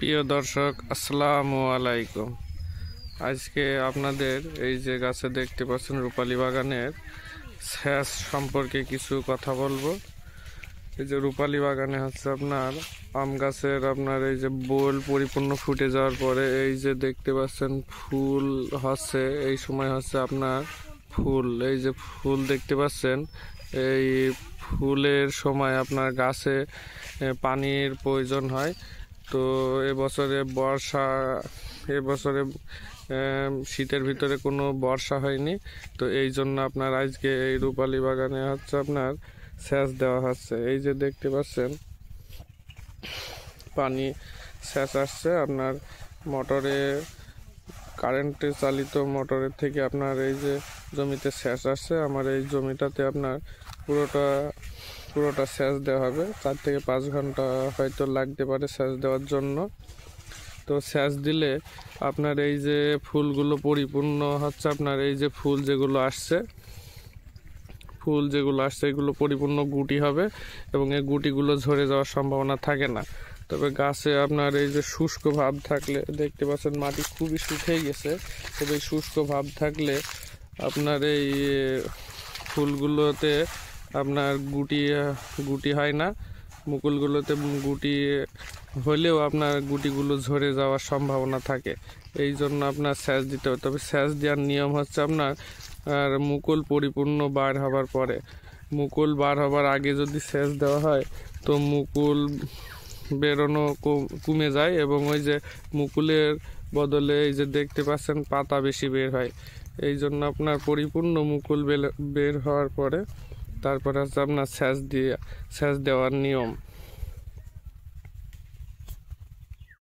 প্রিয় দর্শক, আসসালামু আলাইকুম। আজকে আপনাদের এই যে গাছে দেখতে পাচ্ছেন রূপালী বাগানের সেচ সম্পর্কে কিছু কথা বলবো। এই যে রূপালী বাগানে হচ্ছে আপনার আম গাছের আপনার এই যে বোল পরিপূর্ণ ফুটে যাওয়ার পরে এই যে দেখতে পাচ্ছেন ফুল হচ্ছে, এই সময় হচ্ছে আপনার ফুল, এই যে ফুল দেখতে পাচ্ছেন, এই ফুলের সময় আপনার গাছে পানির প্রয়োজন হয়। তো এবছরে শীতের ভিতরে কোনো বর্ষা হয়নি, তো এই জন্য আপনার আজকে এই রূপালী বাগানে হচ্ছে আপনার সেচ দেওয়া হচ্ছে। এই যে দেখতে পাচ্ছেন পানি সেচ আসছে আপনার মোটরে, কারেন্টে চালিত মোটরের থেকে আপনার এই যে জমিতে সেচ আসছে। আমার এই জমিটাতে আপনার পুরোটা সেচ দেওয়া হবে, 4 থেকে 5 ঘন্টা হয়তো লাগতে পারে সেচ দেওয়ার জন্য। তো সেচ দিলে আপনার এই যে ফুলগুলো পরিপূর্ণ হচ্ছে, আপনার এই যে ফুল যেগুলো আসছে এগুলো পরিপূর্ণ গুটি হবে এবং এই গুটিগুলো ঝরে যাওয়ার সম্ভাবনা থাকে না। তবে গাছে আপনার এই যে শুষ্ক ভাব থাকলে, দেখতে পাচ্ছেন মাটি খুবই শুকিয়ে গেছে, তবে এই শুষ্ক ভাব থাকলে আপনার এই ফুলগুলোতে আপনার গুটি হয় না, মুকুলগুলোতে গুটি হলেও আপনার গুটিগুলো ঝরে যাওয়ার সম্ভাবনা থাকে। এই জন্য আপনার সেচ দিতে হবে। তবে সেচ দেওয়ার নিয়ম হচ্ছে আপনার মুকুল পরিপূর্ণ বার হবার পরে, মুকুল বার হবার আগে যদি সেচ দেওয়া হয় তো মুকুল বেরোনো কমে যায় এবং ওই যে মুকুলের বদলে এই যে দেখতে পাচ্ছেন পাতা বেশি বের হয়। এই জন্য আপনার পরিপূর্ণ মুকুল বের হওয়ার পরে তারপরে হচ্ছে আপনার সেচ দেওয়ার নিয়ম।